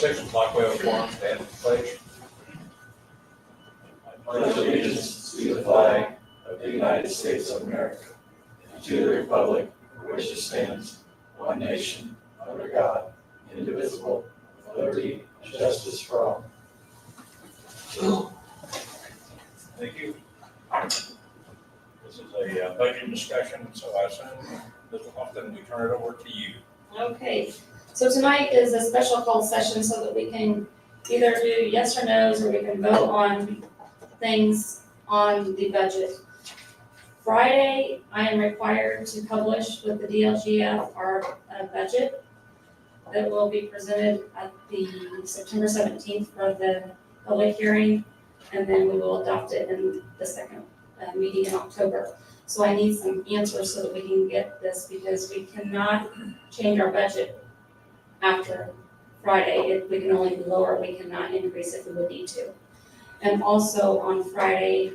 6 o'clock, we have a forum, stand for pledge. I pledge allegiance to the flag of the United States of America and to the republic for which it stands, one nation, under God, indivisible, with liberty and justice for all. Thank you. This is a budget discussion, so I assume, Mr. Houghton, we turn it over to you. Okay, so tonight is a special call session so that we can either do yes or no's, or we can vote on things on the budget. Friday, I am required to publish with the DLGF our budget that will be presented at the September 17th for the public hearing, and then we will adopt it in the second meeting in October. So I need some answers so that we can get this, because we cannot change our budget after Friday. We can only lower, we cannot increase if we would need to. And also on Friday,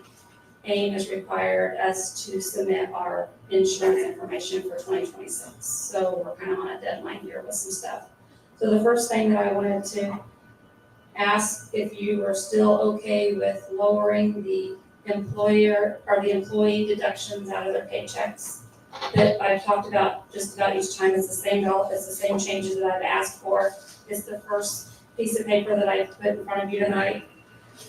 AIM is required us to submit our insurance information for 2026. So we're kind of on a deadline here with some stuff. So the first thing that I wanted to ask if you are still okay with lowering the employer or the employee deductions out of their paychecks that I've talked about just about each time. It's the same changes that I've asked for. It's the first piece of paper that I put in front of you tonight.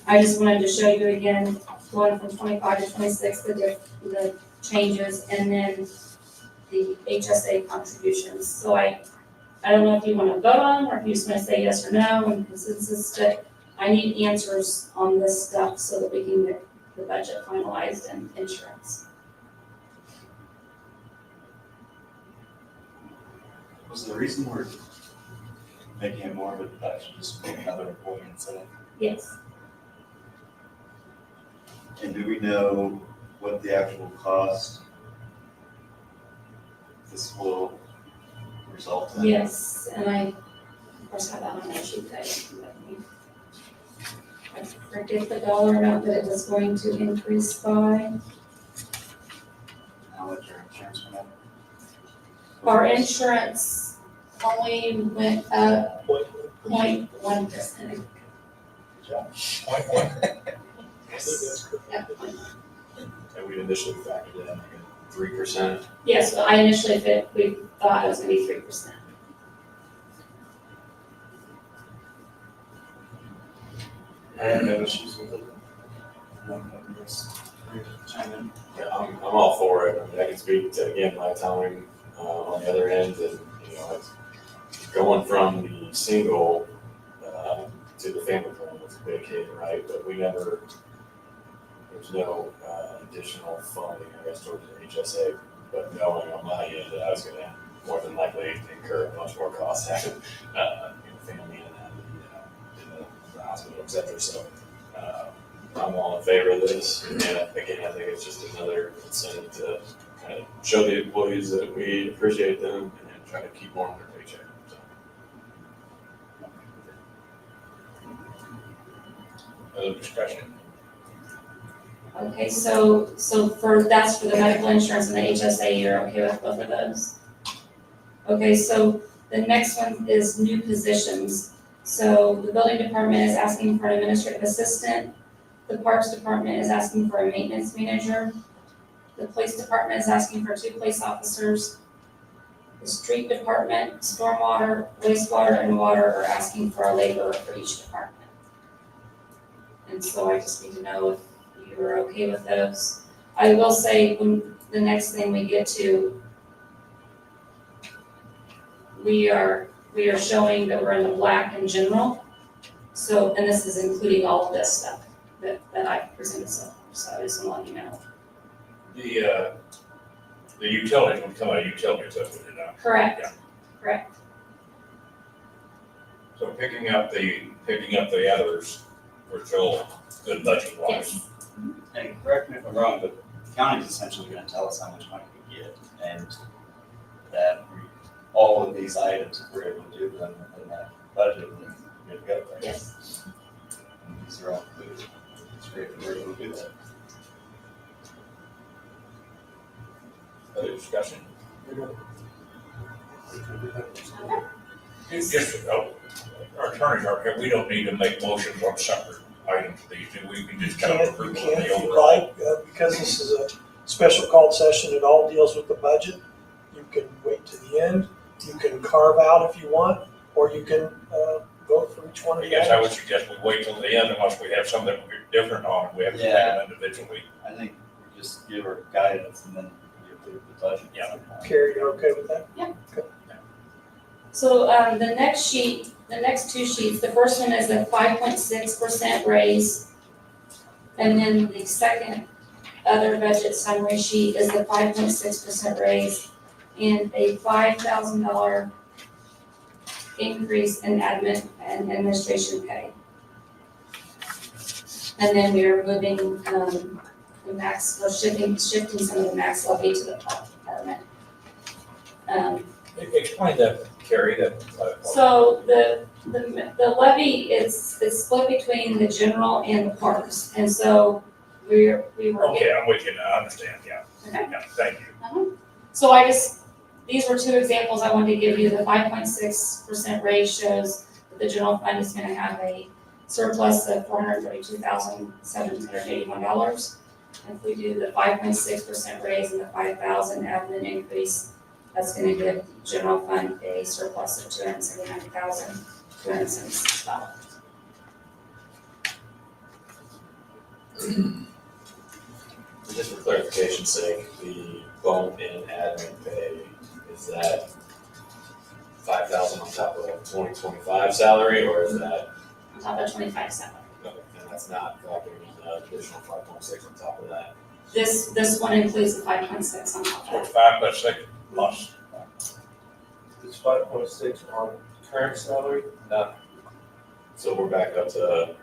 I just wanted to show you again, going from 25 to 26, the changes, and then the HSA contributions. So I don't know if you want to vote on them or if you just want to say yes or no and consensus, but I need answers on this stuff so that we can get the budget finalized and insurance. Was the reason we're making it more of a deduction just being another employee incentive? Yes. And do we know what the actual cost this will result in? Yes, and I, of course, have that on my sheet that I forget the dollar amount that it was going to increase by. How much your insurance went up? Our insurance only went up 0.1%. Point one. Yeah. And we initially factored in like a 3%. Yes, well, I initially we thought it was gonna be 3%. I have no issues with it. Chime in. Yeah, I'm all for it. I mean, I can speak to, again, my time on the other end, and, it's going from the single to the family plan with a big hit, right? But there's no additional funding, I guess, towards the HSA, but knowing on my end that I was gonna more than likely incur much more costs having, family in the hospital, et cetera. So, I'm all in favor of this, and again, I think it's just another incentive to kind of show the employees that we appreciate them and try to keep more on their paycheck. So. Other discussion? Okay, so that's for the medical insurance and the HSA, you're okay with both of those? Okay, so the next one is new positions. So the building department is asking for an administrative assistant. The parks department is asking for a maintenance manager. The police department is asking for 2 police officers. The street department, stormwater, wastewater, and water are asking for a laborer for each department. And so I just need to know if you are okay with those. I will say, when the next thing we get to, we are showing that we're in the black in general. So, and this is including all of this stuff that I've presented so far. So I just want to let you know. The utilities would come out of utilities, that's what you're not. Correct. Yeah. Correct. So picking up the others, we're still good budget wise. Yes. And correct me if I'm wrong, but the county's essentially gonna tell us how much money we get, and that all of these items, if we're able to do them within that budget, then we're good to go, right? Yes. And these are all included. It's great if we're able to do that. Other discussion? It's just, our attorneys are here, we don't need to make motions on separate items, these, do we? We can just kind of You approve can of if the you overall. like, because this is a special called session, it all deals with the budget. You can wait to the end, you can carve out if you want, or you can vote for each one of I the guess I would items. suggest we wait till the end unless we have something different on, we have to take Yeah. them individually. I think we just give her guidance and then we approve the budget. Yeah. Carrie, you're okay with that? So, the next sheet, the next two sheets, the first one is a 5.6% raise. And then the second other budget summary sheet is the 5.6% raise and a $5,000 increase in admin and administration pay. And then we are moving, the max, we're shifting some of the max levy to the health department. Explain that, Carrie, that. So the levy is split between the general and the parks, and so we were. Okay, I'm with you now, I understand, yeah. Okay. Yeah, thank you. So these were two examples I wanted to give you. The 5.6% raise shows that the general fund is gonna have a surplus of $432,781. If we do the 5.6% raise and the 5,000 admin increase, that's gonna give general fund a surplus of $279,276. Just for clarification's sake, the bump in admin pay, is that 5,000 on top of 2025 salary, or is that, On top of 25 salary. and that's not factoring in the additional 5.6 on top of that? This one includes the 5.6 on top So of it's 5+6 plus. It's 5.6 on current salary, not So we're back up to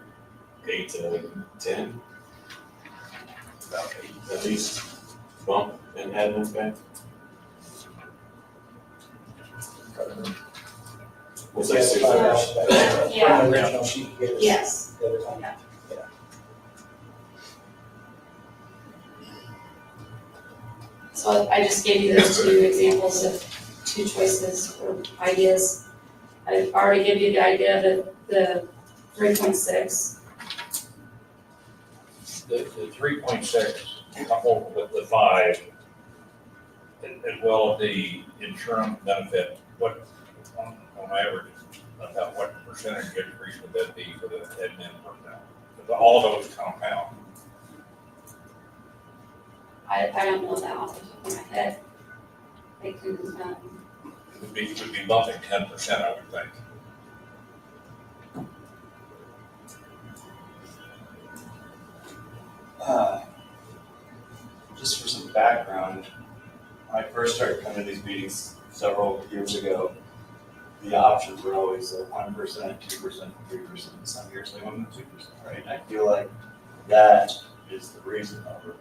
8 to 10? About 8, at least, bump in admin pay? We'll say 6. that. Yeah, From the original sheet you gave us yes. the other time. So I just gave you those two examples of two choices or ideas. I already gave you the idea of the 3.6. The 3.6 coupled with the 5, as well as the insurance benefit, what, on average, about what percentage increase would that be for the admin personnel? Because all of those compound. I don't know that off the top of my head. I can, Would be bumping 10%, I would think. Just for some background, when I first started coming to these meetings several years ago, the options were always 1%, 2%, 3%, some years they went with 2%, right? And I feel like that is the reason that we're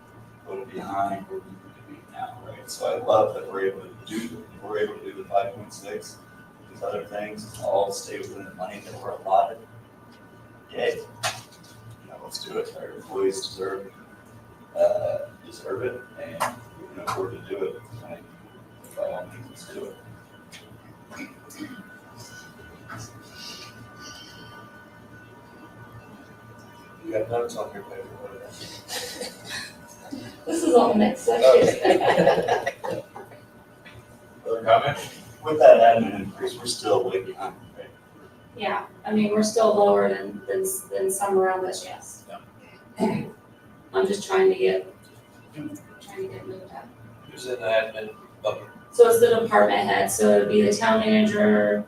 a little behind where we need to be now, right? So I love that we're able to do the 5.6, these other things, all stay within the money that we're allotted. Yay. Let's do it. Our employees deserve it, and we can afford to do it. And by all means, let's do it. you got notes on your paper. What are this is on the next section. Other comments? With that admin increase, we're still way behind, right? Yeah, I mean, we're still lower than some around us, yes. I'm just trying to get moved up. Who's in the admin bucket? So it's the department head, so it'd be the town manager,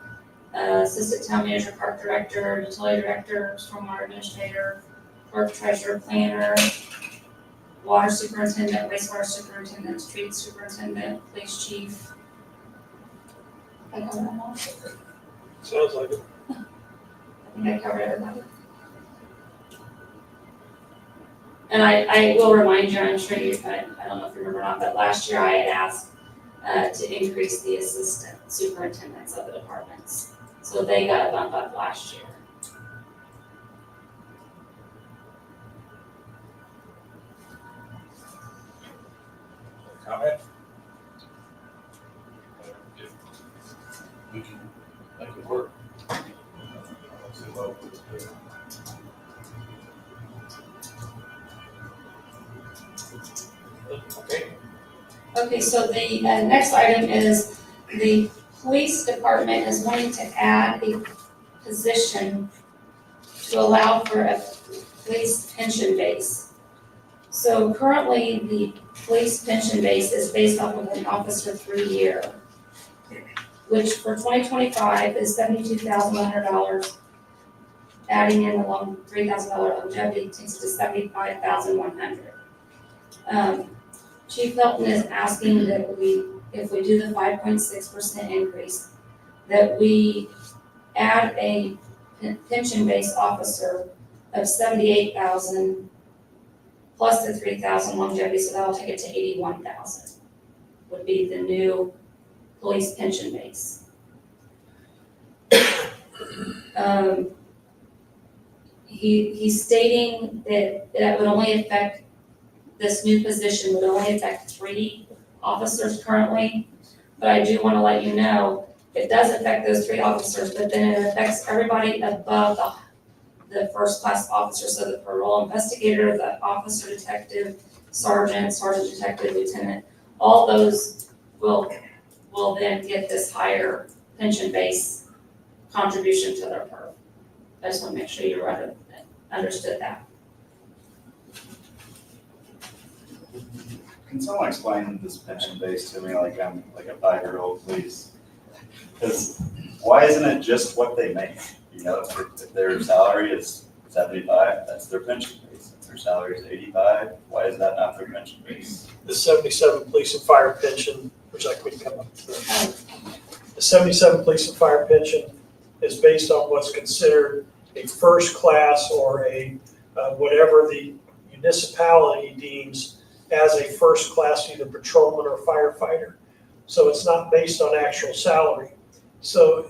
assistant town manager, park director, utility director, stormwater administrator, clerk, treasurer, planner, water superintendent, wastewater superintendent, street superintendent, police chief. I covered them all. Sounds like it. I think I covered everybody. And I will remind you, I'm sure you, I don't know if you remember or not, but last year I had asked to increase the assistant superintendents of the departments. So they got a bump up last year. Comment? We can That could work. Okay, Okay, so the next item is the police department is wanting to add a position to allow for a police pension base. So currently, the police pension base is based off of an officer 3-year, which for 2025 is $72,100. Adding in the $3,000 longevity takes it to $75,100. Chief Hilton is asking that if we do the 5.6% increase, that we add a pension-based officer of 78,000 plus the 3,000 longevity, so that'll take it to 81,000. Would be the new police pension base. He's stating that it would only affect, this new position would only affect 3 officers currently. But I do want to let you know, it does affect those 3 officers, but then it affects everybody above the first class officer. So the parole investigator, the officer detective, sergeant detective, lieutenant, all those will then get this higher pension base contribution to their PERF. I just want to make sure you understood that. Can someone explain this pension base to me like I'm like a 5-year-old, please? Because why isn't it just what they make? You know, if their salary is 75, that's their pension base. If their salary is 85, why is that not their pension base? The 77 police and fire pension, which I couldn't come up with. The 77 police and fire pension is based on what's considered a first class or a whatever the municipality deems as a first class, either patrolman or firefighter. So it's not based on actual salary. So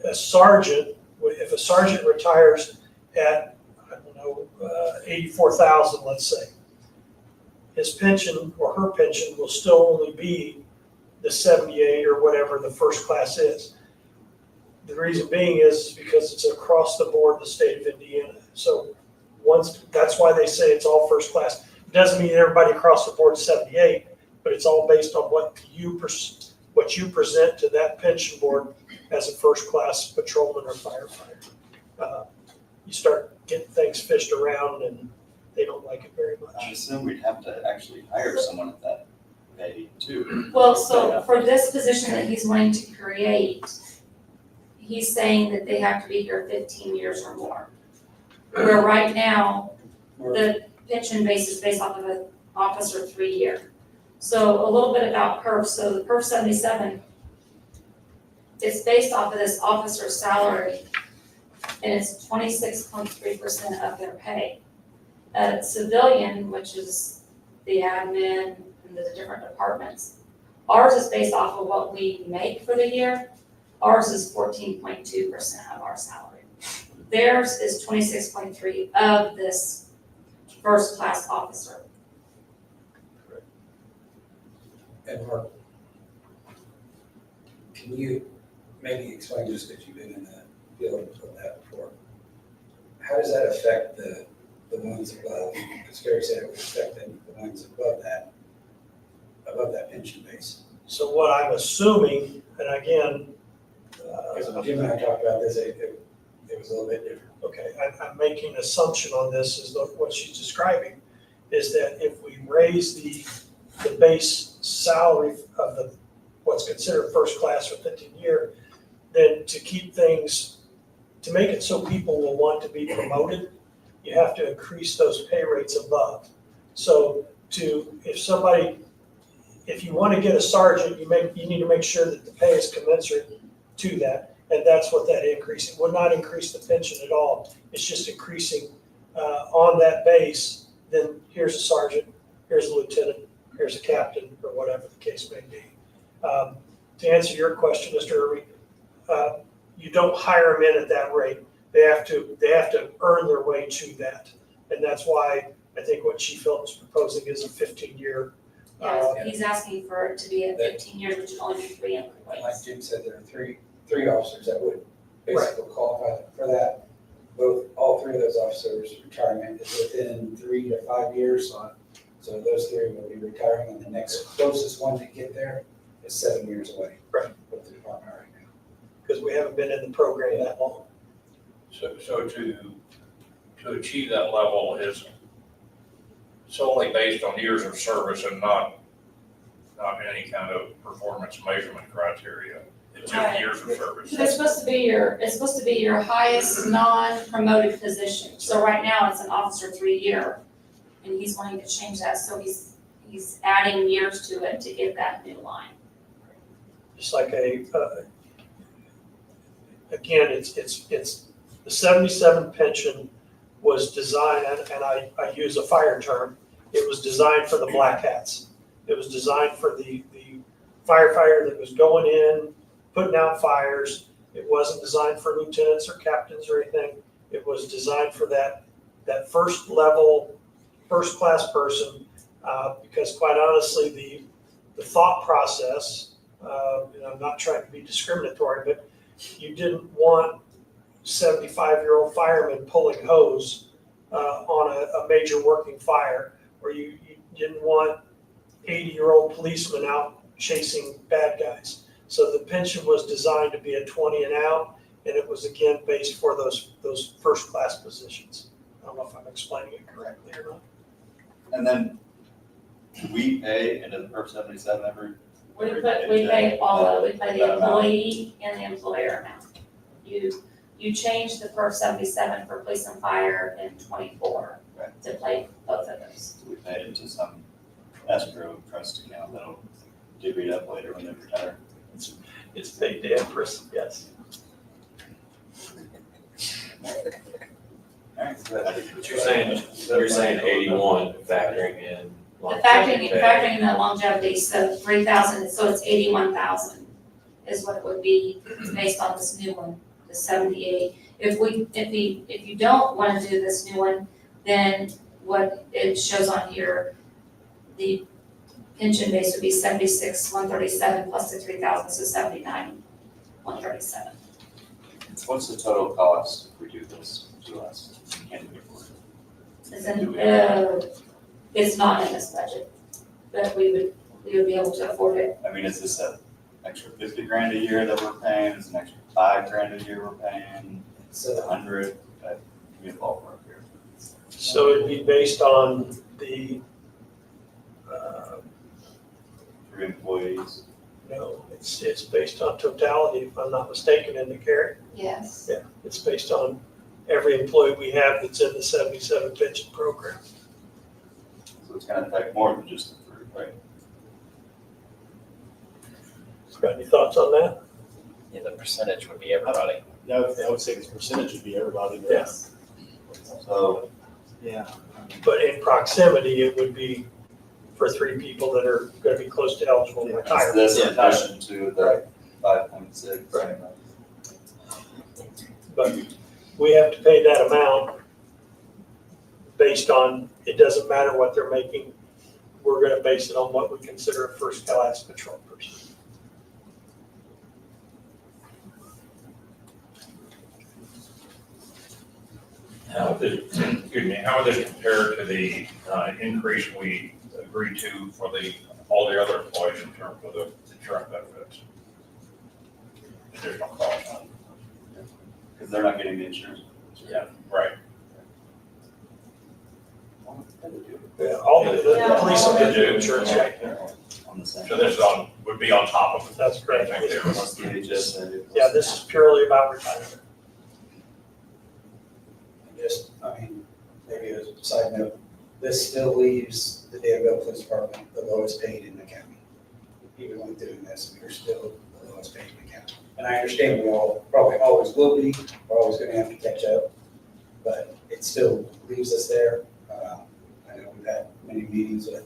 a sergeant, if a sergeant retires at, I don't know, 84,000, let's say, his pension or her pension will still only be the 78 or whatever the first class is. The reason being is because it's across the board in the state of Indiana. So that's why they say it's all first class. It doesn't mean everybody across the board is 78, but it's all based on what you present to that pension board as a first class patrolman or firefighter. You start getting things fished around and they don't like it very much. I assume we'd have to actually hire someone at that pay too. Well, so for this position that he's wanting to create, he's saying that they have to be here 15 years or more. Where right now, the pension base is based off of an officer 3-year. So a little bit about PERF. So the PERF 77, it's based off of this officer's salary, and it's 26.3% of their pay. A civilian, which is the admin and the different departments, ours is based off of what we make for the year. Ours is 14.2% of our salary. Theirs is 26.3 of this first class officer. And Mark, can you maybe explain, just because you've been in the field of that before, how does that affect the ones above? Because Gary said it would affect the ones above that pension base. So what I'm assuming, and again, Because Jim and I talked about this, it was a little bit different. okay, I'm making an assumption on this is what she's describing, is that if we raise the base salary of what's considered first class or 15-year, then to keep things, to make it so people will want to be promoted, you have to increase those pay rates above. So if you want to get a sergeant, you need to make sure that the pay is commensurate to that, and that's what that increase. It would not increase the pension at all. It's just increasing on that base. Then here's a sergeant, here's a lieutenant, here's a captain, or whatever the case may be. To answer your question, Mr. Irving, you don't hire them in at that rate. They have to earn their way to that, and that's why I think what Chief Hilton's proposing is a 15-year. He's asking for it to be at 15 years, which would only be 3 employees. Like Jim said, there are three officers that would basically qualify for that. All three of those officers' retirement is within 3 to 5 years. So those three will be retiring, and the next closest one to get there is 7 years away. Right. With the department right now. Because we haven't been in the program that long. So to achieve that level is solely based on years of service and not any kind of performance measurement criteria. It's just Right. years of service. It's supposed to be your highest non-promoted position. So right now, it's an officer 3-year, and he's wanting to change that, so he's adding years to it to get that new line. Just like again, it's the 77 pension was designed, and I use a fire term, it was designed for the black hats. It was designed for the firefighter that was going in, putting out fires. It wasn't designed for lieutenants or captains or anything. It was designed for that first level, first class person, because quite honestly, the thought process, and I'm not trying to be discriminatory, but you didn't want 75-year-old firemen pulling hose on a major working fire, or you didn't want 80-year-old policemen out chasing bad guys. So the pension was designed to be a 20 and out, and it was again based for those first class positions. I don't know if I'm explaining it correctly or not. And then, do we pay into the PERF 77 every? We pay all of it, we pay the employee and the employer amount. You changed the PERF 77 for police and fire in 24 to pay both of those. Do we pay it into some escrow trust account that'll divvy it up later when they retire? It's paid to Empress, yes. Alright, good. But you're saying 81 factoring in. The longevity pay. factoring in the longevity, so 3,000, so it's 81,000 is what it would be based on this new one, the 78. If you don't want to do this new one, then what it shows on here, the pension base would be 76,137 plus the 3,000, so 79,137. What's the total cost if we do this to us? Can we afford it? It's not in this budget, but we would be able to afford it. I mean, is this an extra 50 grand a year that we're paying? Is it an extra 5 grand a year we're paying? So 100? Give me a ballpark here. So it'd be based on the, 3 employees. no, it's based on totality, if I'm not mistaken, in the carry. Yes. Yeah, it's based on every employee we have that's in the 77 pension program. So it's gonna affect more than just the 3, right? Got any thoughts on that? Yeah, the percentage would be everybody. I would say this percentage would be everybody. but- Yes. So, Yeah. But in proximity, it would be for 3 people that are gonna be close to eligible is retirement. this in Yeah. addition to the 5.6? Right. But we have to pay that amount based on, it doesn't matter what they're making. We're gonna base it on what we consider a first class patrol person. How would this compare to the increase we agreed to for all the other employees in terms of the insurance benefits? Additional cost. Because they're not getting the insurance. Yeah, right. Yeah, all the Yeah. police will get the insurance right Yeah. now. On the same. So this would be on top of it. That's correct. Plus the HSA. Yeah, this is purely about retirement. maybe as a side note, this still leaves the Danville Police Department the lowest paid in the county. Even with doing this, we are still the lowest paid in the county. And I understand we all probably always will be, we're always gonna have to catch up, but it still leaves us there. I know we've had many meetings with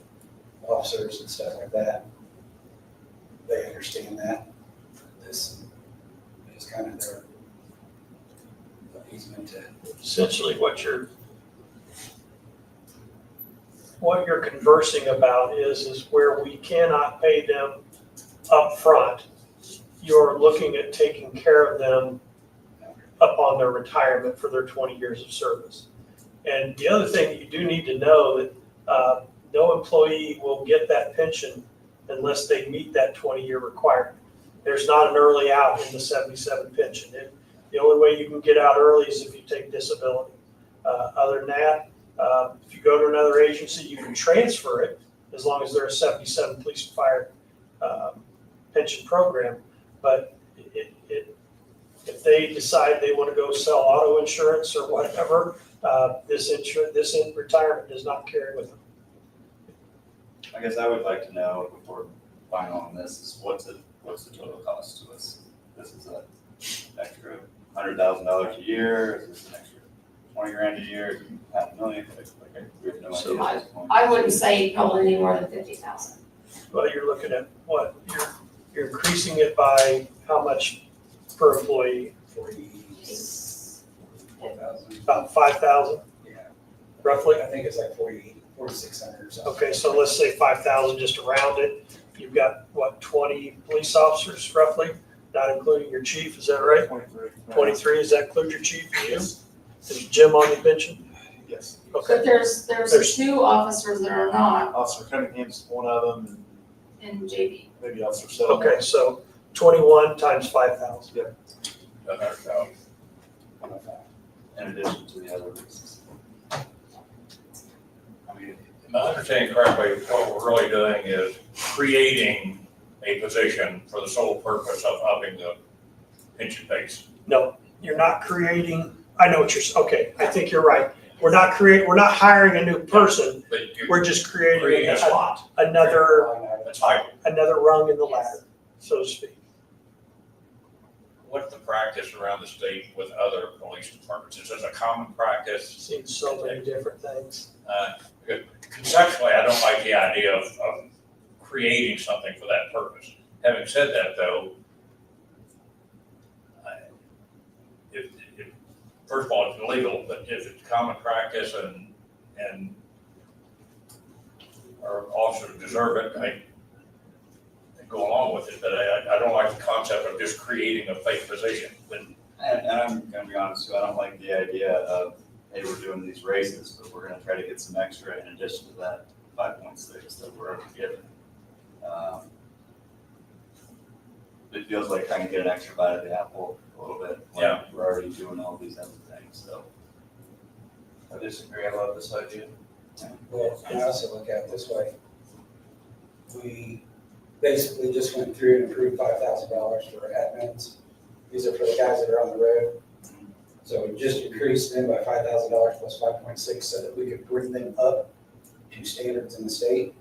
officers and stuff like that. They understand that. This is kind of their easement to. Essentially what you're conversing about is where we cannot pay them up front. you're looking at taking care of them upon their retirement for their 20 years of service. And the other thing you do need to know that no employee will get that pension unless they meet that 20-year requirement. There's not an early out in the 77 pension. The only way you can get out early is if you take disability. Other than that, if you go to another agency, you can transfer it as long as they're a 77 police and fire pension program. But if they decide they want to go sell auto insurance or whatever, this retirement does not carry with them. I guess I would like to know before final on this is what's the total cost to us? This is an extra $100,000 a year, is this an extra 20 grand a year, $500,000? We have no So idea at this point. I wouldn't say probably any more than 50,000. Well, you're looking at what? You're increasing it by how much per employee? 44,000. About 5,000 Yeah, roughly? I think it's like 4,600 or something. Okay, so let's say 5,000 just to round it. You've got, what, 20 police officers roughly, not including your chief, is that right? 23. 23, does that include your chief and you? Is Jim on the pension? Yes. Okay, But there's There's- 2 officers that are not Officer Cunningham's one of them, and in JV. maybe Officer Settle. okay, so 21 times 5,000. In addition to the other reasons. I mean, if I understand correctly, what we're really doing is creating a position for the sole purpose of upping the pension base. No, you're not creating, I know what okay, I think you're right. We're not hiring a new person, But you're we're just creating creating a spot, another a title. rung in the Yes. ladder, so to speak. What's the practice around the state with other police departments? Is this a common practice? Seen so many different things. Conceptually, I don't like the idea of creating something for that purpose. Having said that, though, if first of all, it's illegal, but if it's common practice and our officers deserve it, I go along with it, but I don't like the concept of just creating a fake position. And I'm gonna be honest with you, I don't like the idea of, hey, we're doing these raises, but we're gonna try to get some extra in addition to that 5.6 that we're already given. It feels like trying to get an extra bite of the apple a little bit. when Yeah. We're already doing all these other things, so. I disagree, I love this idea. Well, I also look at it this way. We basically just went through and approved $5,000 for admins. These are for the guys that are on the road. So we just increased them by $5,000 plus 5.6 so that we could bring them up to standards in the state.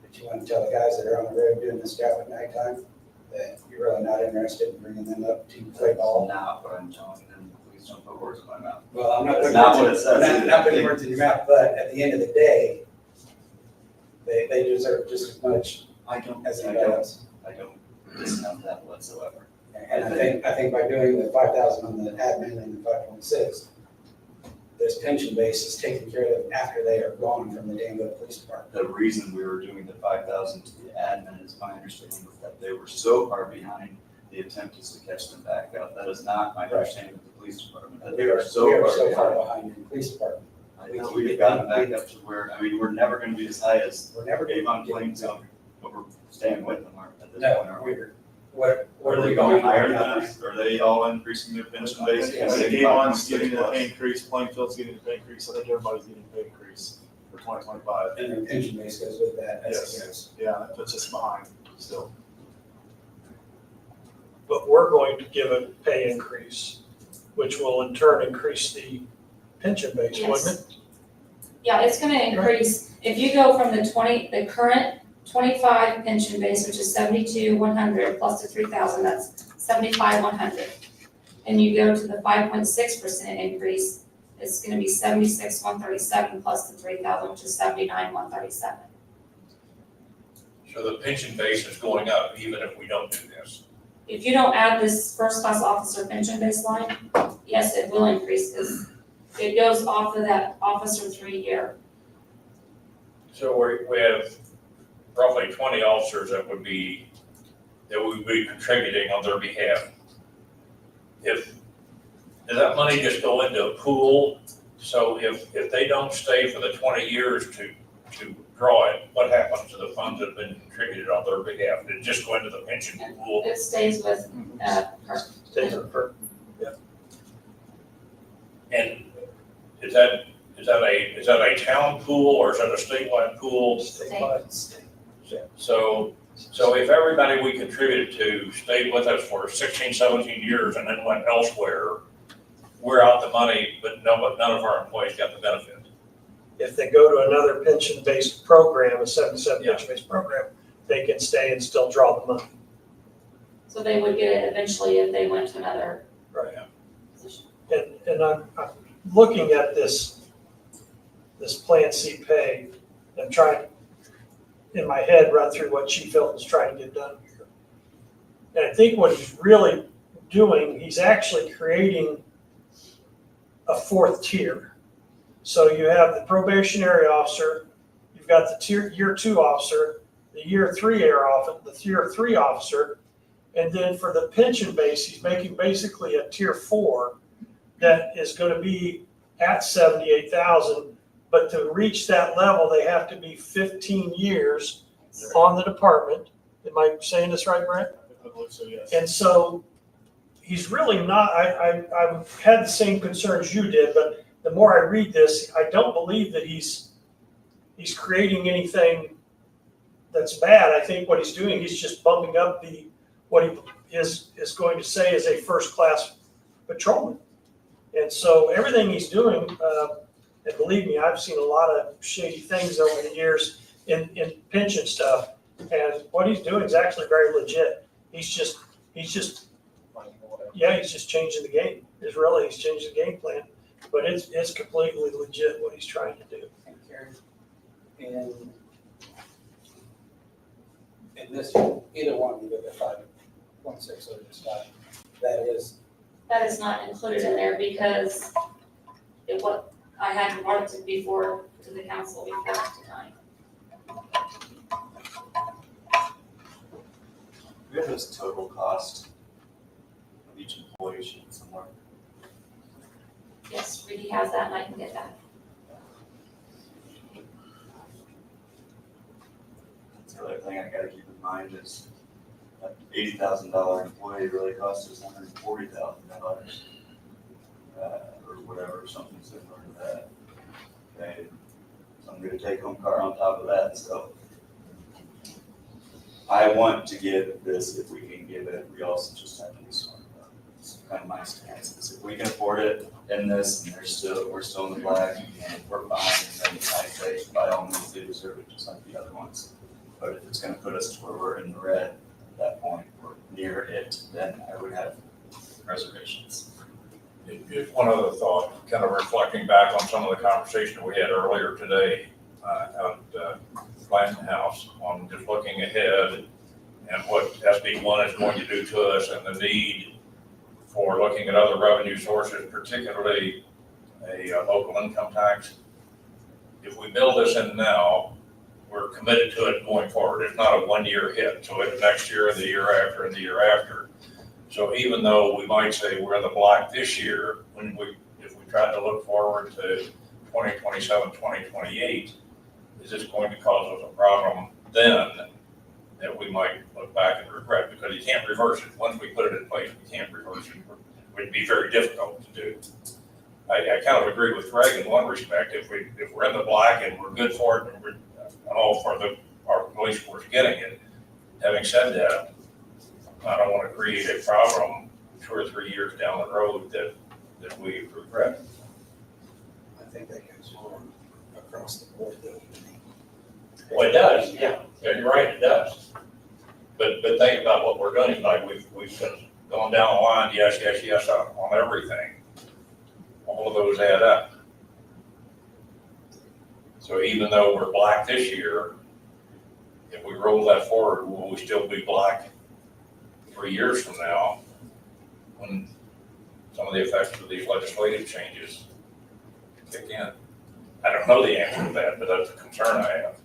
But you want to tell the guys that are on the road doing this job at nighttime that you're really not interested in bringing them up to play ball. Not what I'm telling them, please don't put words in my mouth. Well, I'm not That's putting not words what it says. in, not putting words in your mouth, but at the end of the day, they deserve just as much I don't, as I anybody don't, else. I don't discount that whatsoever. And I think by doing the 5,000 on the admin and the 5.6, this pension base is taken care of after they are gone from the Danville Police Department. The reason we were doing the 5,000 to the admin is my understanding was that they were so far behind, the attempt is to catch them back up. That is not my understanding of the police department, that they are We so are far so far behind. behind in the police department. I know we've gotten back up to where, I mean, we're never gonna be as high as We're never Avon getting Plains, but we're staying with them at this point, No, aren't we? what Are are they we going going higher than us? Are they all increasing their pension base? I think Avon's getting a pay increase, Plainfield's getting a pay increase, I think everybody's getting a pay increase for 2025. And their pension base goes with that as it goes. Yeah, that puts us behind still. But we're going to give a pay increase, which will in turn increase the pension base, wouldn't it? Yeah, it's gonna increase, if you go from the current 25 pension base, which is 72,100 plus the 3,000, that's 75,100. And you go to the 5.6% increase, it's gonna be 76,137 plus the 3,000, which is 79,137. So the pension base is going up even if we don't do this. If you don't add this first class officer pension baseline, yes, it will increase, because it goes off of that officer 3-year. So we have roughly 20 officers that would be that we would be contributing on their behalf. Does that money just go into a pool? So if they don't stay for the 20 years to draw it, what happens to the funds that have been contributed on their behalf? Did it just go into the pension pool? It stays with, her. Stays with her. And is that a town pool or is that a statewide pool? Statewide. So if everybody we contributed to stayed with us for 16, 17 years and then went elsewhere, we're out the money, but none of our employees got the benefit. If they go to another pension-based program, a 77 Yeah. pension-based program, they can stay and still draw the money. So they would get it eventually if they went to another Right. position. And I'm looking at this Plan C pay, and trying, in my head, run through what Chief Hilton's trying to get done here. And I think what he's really doing, he's actually creating a fourth tier. So you have the probationary officer, you've got the year 2 officer, the year 3 officer, and then for the pension base, he's making basically a tier 4 that is going to be at 78,000. But to reach that level, they have to be 15 years on the department. Am I saying this right, Brent? I believe so, yes. And so he's really not, I've had the same concerns you did, but the more I read this, I don't believe that he's creating anything that's bad. I think what he's doing, he's just bumping up what he is going to say is a first-class patrolman. And so everything he's doing, and believe me, I've seen a lot of shady things over the years in pension stuff. And what he's doing is actually very legit. He's just changing the game. He's changing the game plan. But it's completely legit what he's trying to do. And Karen, in this, either one, either the 5.6 or this 5, That is not included in there because I hadn't brought it to the council before tonight. We have this total cost of each employee sheet somewhere. Yes, Rudy has that and I can get that. The other thing I gotta keep in mind is that $80,000 employee really costs us $140,000. Or whatever, something similar to that. Okay, so I'm gonna take home car on top of that, so. I want to give this if we can give it, we also just have to be smart about it. It's kind of my stance, is if we can afford it in this, and we're still in the black, and we're fine, then I say, by all means, they deserve it, just like the other ones. But if it's gonna put us to where we're in the red at that point, or near it, then I would have reservations. Just one other thought, kind of reflecting back on some of the conversation we had earlier today out at Clanton House on just looking ahead and what SB1 is going to do to us and the need for looking at other revenue sources, particularly a local income tax. If we build this in now, we're committed to it going forward. It's not a one-year hit, so it's next year and the year after and the year after. So even though we might say we're in the black this year, if we try to look forward to 2027, 2028, is this going to cause us a problem then that we might look back and regret? Because you can't reverse it. Once we put it in place, we can't reverse it. It would be very difficult to do. I kind of agree with Greg in one respect. If we're in the black and we're good for it, and we're all for our police force getting it. Having said that, I don't want to create a problem 2 or 3 years down the road that we regret. I think that goes on across the board though. Well, it does, yeah. You're right, it does. But think about what we're doing. Like we've gone down the line, yes, on everything. All of those add up. So even though we're black this year, if we roll that forward, will we still be black 3 years from now when some of the effects of these legislative changes kick in? I don't know the answer to that, but that's a concern I have.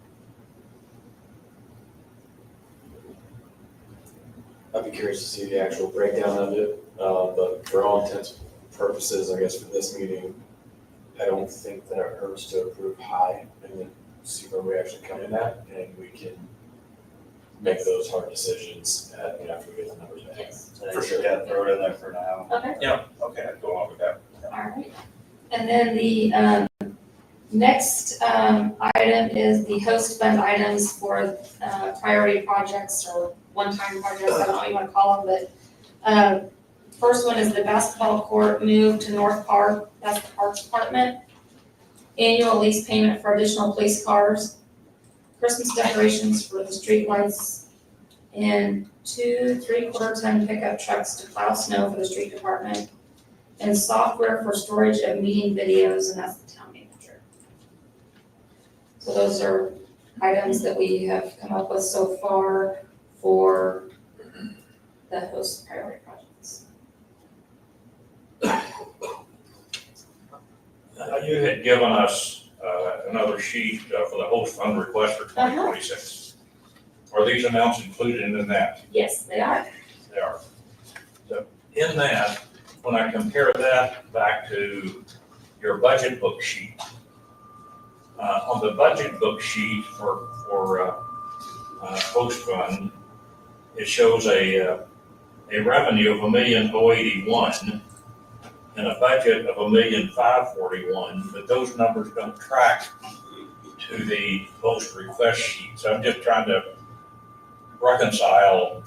I'd be curious to see the actual breakdown of it, but for all intents and purposes, I guess for this meeting, I don't think that it hurts to approve high and then see where we actually come in at, and we can make those hard decisions after we get the numbers back. So For you sure. gotta throw it in there for now. Okay, Okay, I'd go along with that. all right. And then the next item is the host fund items for priority projects or one-time projects, I don't know what you want to call them, but first one is the basketball court move to North Park, that's the Parks Department. Annual lease payment for additional police cars, Christmas decorations for the street lights, and 2 3/4 ton pickup trucks to plow snow for the street department, and software for storage of meeting videos, and that's the town manager. So those are items that we have come up with so far for the host priority projects. You had given us another sheet for the host fund request for 2026. Are these amounts included in that? Yes, they are. They are. So in that, when I compare that back to your budget book sheet, on the budget book sheet for host fund, it shows a revenue of $1,081,081 and a budget of $1,541,000, but those numbers don't track to the host request sheet. So I'm just trying to reconcile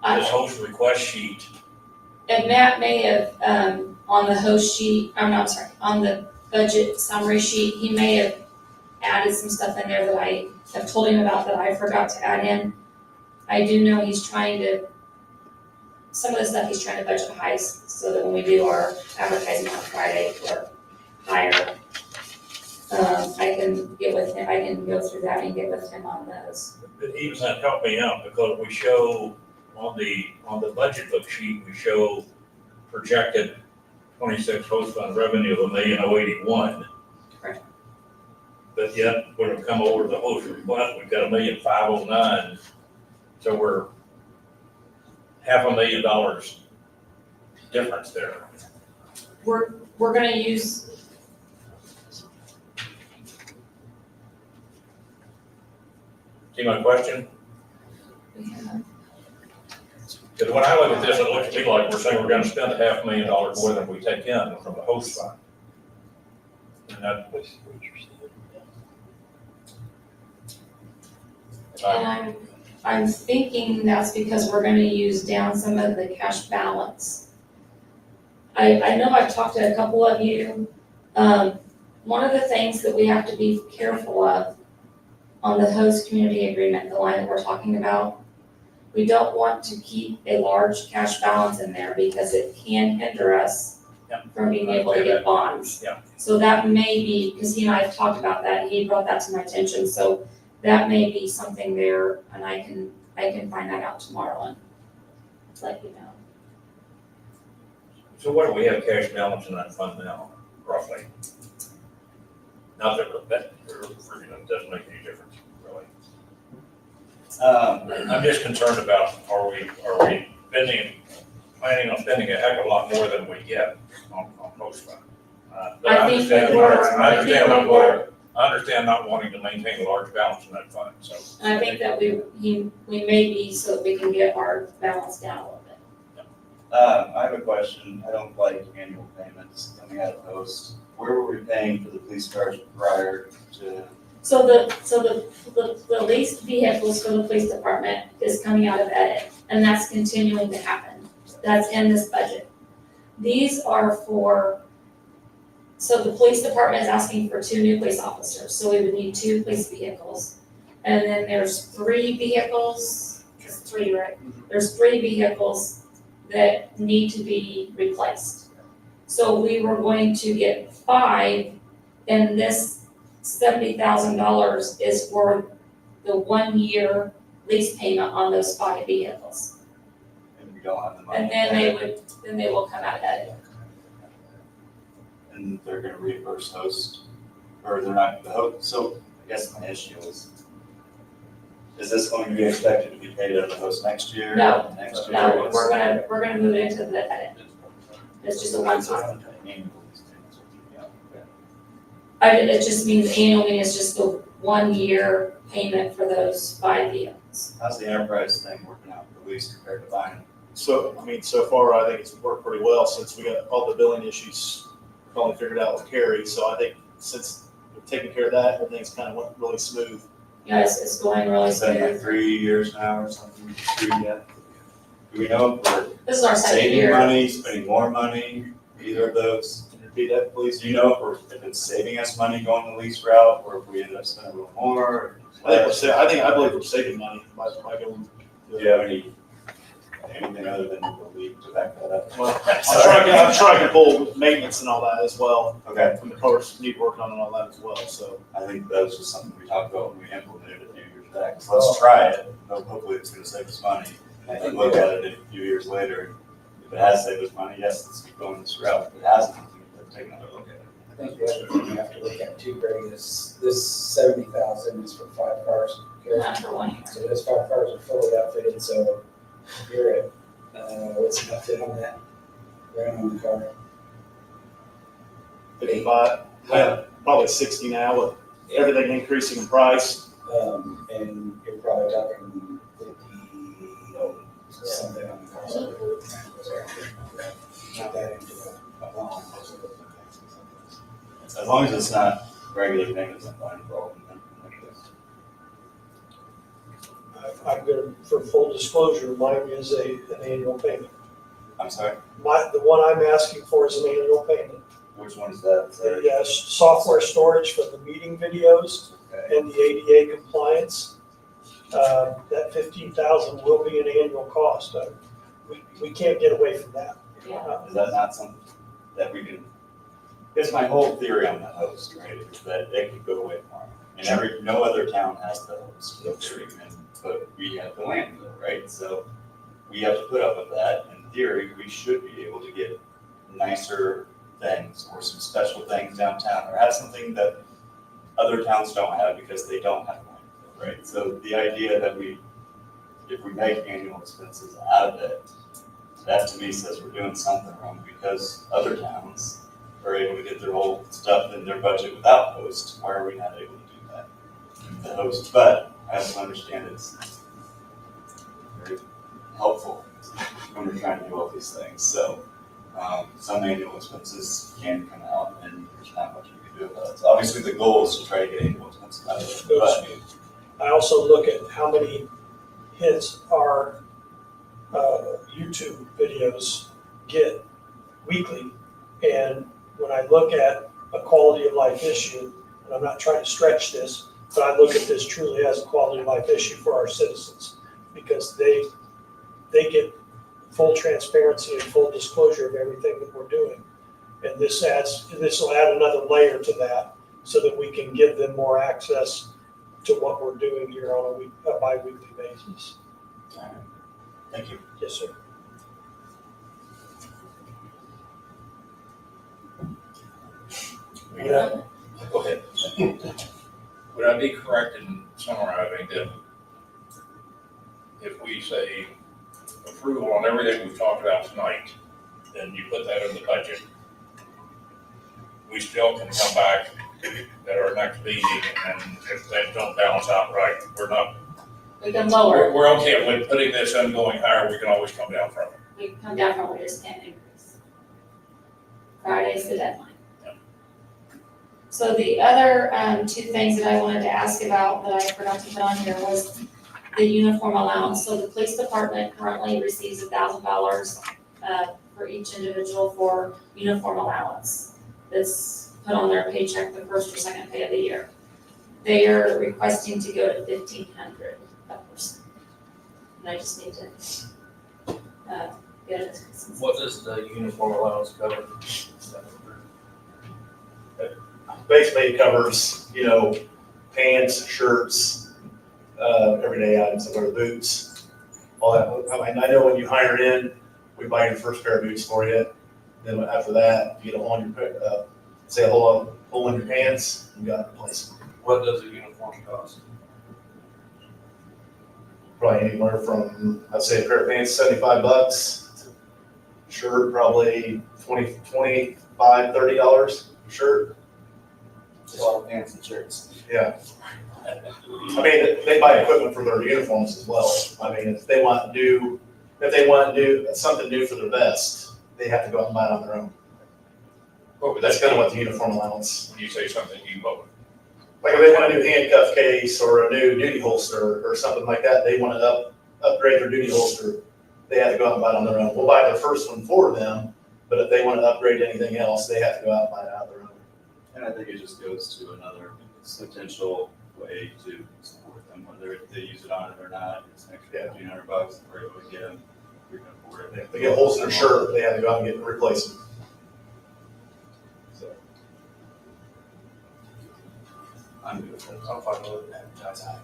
this host request sheet. And Matt may have, on the host sheet, I'm sorry, on the budget summary sheet, he may have added some stuff in there that I have told him about that I forgot to add in. I do know he's trying to, some of the stuff he's trying to budget high so that when we do our advertising on Friday for higher, I can get with him, I can go through that and get with him on those. But he was gonna help me out because we show on the budget book sheet, we show projected 26 host fund revenue of $1,081,081. Correct. But yet, when we come over to the host request, we've got $1,509,000. So we're $500,000 difference there. We're gonna use, See my question? Because when I look at this, it looks to me like we're saying we're gonna spend $500,000 more than we take in from the host fund. And that, and I'm thinking that's because we're gonna use down some of the cash balance. I know I've talked to a couple of you. One of the things that we have to be careful of on the host community agreement, the line that we're talking about, we don't want to keep a large cash balance in there because it can hinder us from being able to get bonds. Yeah. So that may be, because he and I have talked about that, he brought that to my attention, so that may be something there, and I can find that out tomorrow and let you know. so what do we have cash balance in that fund now, roughly? Not that, doesn't make any difference, really. I'm just concerned about, are we planning on spending a heck of a lot more than we get on host fund? But I think that I understand not wanting to maintain a large balance in that fund, so. And I think that we may be, so that we can get our balance down a little bit. I have a question. I don't like annual payments coming out of host. Where were we paying for the police cars prior to? So the leased vehicles for the police department is coming out of edit, and that's continuing to happen. That's in this budget. These are so the police department is asking for 2 new police officers, so we would need 2 police vehicles. And then there's 3 vehicles, it's 3, right? There's 3 vehicles that need to be replaced. So we were going to get 5, and this $70,000 is for the 1-year lease payment on those 5 vehicles. And we don't have the money. And then they will come out of edit. And they're gonna reimburse host, or they're not, the host, so I guess my issue is, Is this going to be expected to be paid out of the host next year? No, Next year? No, we're gonna move it into the edit. It's just a one-time. It just means annually, it's just the 1 year payment for those 5 vehicles. How's the enterprise thing working out, at least compared to buying? So, I mean, so far, I think it's worked pretty well since we got all the billing issues probably figured out with Carrie. So I think since we've taken care of that, everything's kind of went really smooth. Yes, it's going really It's been like smooth. 3 years now or something. Do we know if we're This is our second saving year. money, spending more money, either of those? Can you repeat that, please? Do you know if it's saving us money going the lease route, or if we end up spending a little more? or less? I believe we're saving money by going. Do you have anything other than the leak to back that up? Well, I'm sure I can pull maintenance and all that as well, Okay, from the cars need work on and all that as well, so. I think that was just something we talked about when we implemented it a few years back. So let's try it. Hopefully it's gonna save us money. And then look at it a few years later. If it has saved us money, yes, let's keep going this route. If it hasn't, let's take another look at it. I think the other thing you have to look at too, Greg, is this 70,000 is for 5 cars. Okay? Not for 1 year. So those 5 cars are fully outfitted, so you're at, what's the outfit on that? Right on the car. 55, yeah, probably 60 now with everything increasing in price. And you're probably talking 50, something on the car. So Not that into a long. As long as it's not regular payments, I'm fine with all of them. I'm gonna, for full disclosure, mine is an annual payment. I'm sorry, The one I'm asking for is an annual payment. which one is that? Is that- Yes, software storage for the meeting videos Okay. and the ADA compliance. That 15,000 will be an annual cost. We can't get away from that. Yeah. Is that not something that we can, it's my whole theory on the host, right, is that they could go away tomorrow. And no other town has the host, but we have the land, right? So we have to put up with that. In theory, we should be able to get nicer things or some special things downtown, or have something that other towns don't have because they don't have land, right? So the idea that if we make annual expenses out of it, that to me says we're doing something wrong, because other towns are able to get their whole stuff in their budget without host. Why are we not able to do that? The host, but I also understand it's very helpful when we're trying to do all these things. So some annual expenses can come out, and there's not much we can do about it. So obviously the goal is to try to get annual expenses out of it, but I also look at how many hits our YouTube videos get weekly. And when I look at a quality of life issue, and I'm not trying to stretch this, but I look at this truly as a quality of life issue for our citizens, because they get full transparency and full disclosure of everything that we're doing. And this will add another layer to that, so that we can give them more access to what we're doing here on a bi-weekly basis. all right. Thank you. Yes, sir. Go ahead. Would I be correct in summarizing that if we say approval on everything we've talked about tonight, then you put that in the budget, we still can come back at our next meeting, and if things don't balance out right, We can lower, we're okay with putting this and going higher, we can always come down from it. we can come down from, we just can't increase. Friday's the deadline. So the other 2 things that I wanted to ask about that I forgot to put on here was the uniform allowance. So the police department currently receives $1,000 for each individual for uniform allowance. That's put on their paycheck the first or second pay of the year. They are requesting to go to $1,500 a person. And I just need to get it. What does the uniform allowance cover? Basically, it covers, pants, shirts, everyday items, like wear boots, all that. I mean, I know when you hire in, we buy your first pair of boots for you. Then after that, you get a hole in your, say a hole in your pants, you got to replace them. What does a uniform cost? probably anywhere from, I'd say a pair of pants, $75. Shirt, probably $25, $30 shirt. Just all pants and shirts. Yeah. I mean, they buy equipment for their uniforms as well. I mean, if they want something new for their vest, they have to go out and buy it on their own. What would That's that kind of be what the uniform allowance. when you say something you vote? Like if they want a new handcuff case or a new duty holster or something like that, they want to upgrade their duty holster, they have to go out and buy it on their own. We'll buy their first one for them, but if they want to upgrade anything else, they have to go out and buy it on their own. And I think it just goes to another potential way to support them, whether they use it on it or not. It's an extra $1,500 for it to get them. We can afford it. If they get holes in their shirt, they have to go out and get replace them. So, I'm good with it. I'm fine with it, advertise high.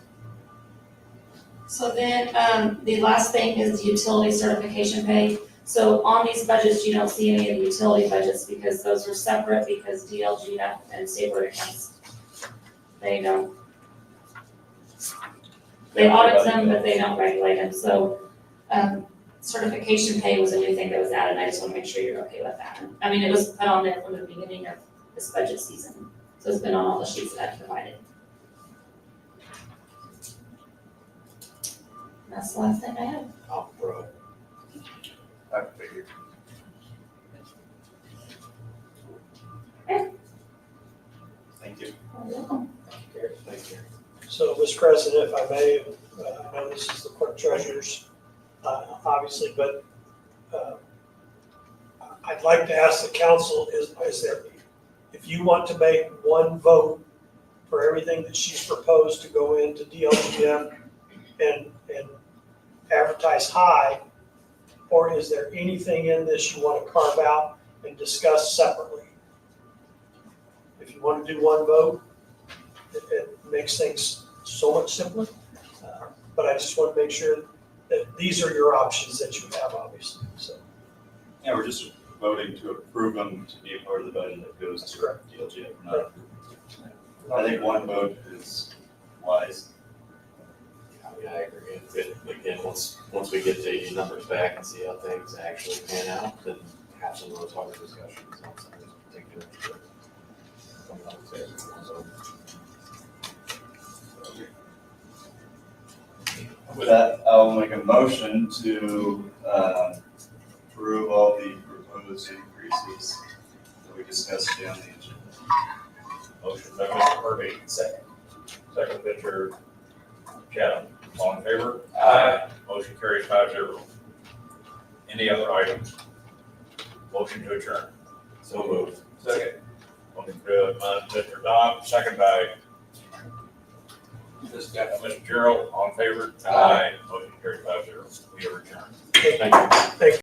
So then, the last thing is utility certification pay. So on these budgets, you don't see any of the utility budgets because those are separate because DLGF and state board accounts, they don't. They audit them, but they don't regulate them. So, certification pay was a new thing that was added. I just want to make sure you're okay with that. I mean, it was put on there from the beginning of this budget season. So it's been on all the sheets that I've provided. That's the last thing I have. I'll throw it. I figured. Thank you. You're welcome. Thank you. So, Mr. President, if I may, I know this is the clerk treasurer's, obviously, but I'd like to ask the council, is there, if you want to make one vote for everything that she's proposed to go into DLGF and advertise high, or is there anything in this you want to carve out and discuss separately? If you want to do one vote, it makes things so much simpler. But I just want to make sure that these are your options that you have, obviously, so. Yeah, we're just voting to approve them to be a part of the budget that goes That's to correct. DLGF. I think one vote is wise. I mean, I agree. But again, once we get the numbers back and see how things actually pan out, then have some of those harder discussions on some of these particular. With that, I'll make a motion to approve all the proposed increases that we discussed today on the agenda. Motion by Mr. Harvey, second by Mr. Chatham. All in favor? Aye. Motion carries 5-0. Any other items? Motion to adjourn. So moved. Second. Motion to, Mr. Dodd, second by This guy. Mr. Gerald. All in favor? Aye. Motion carries 5-0. We are adjourned. Thank you.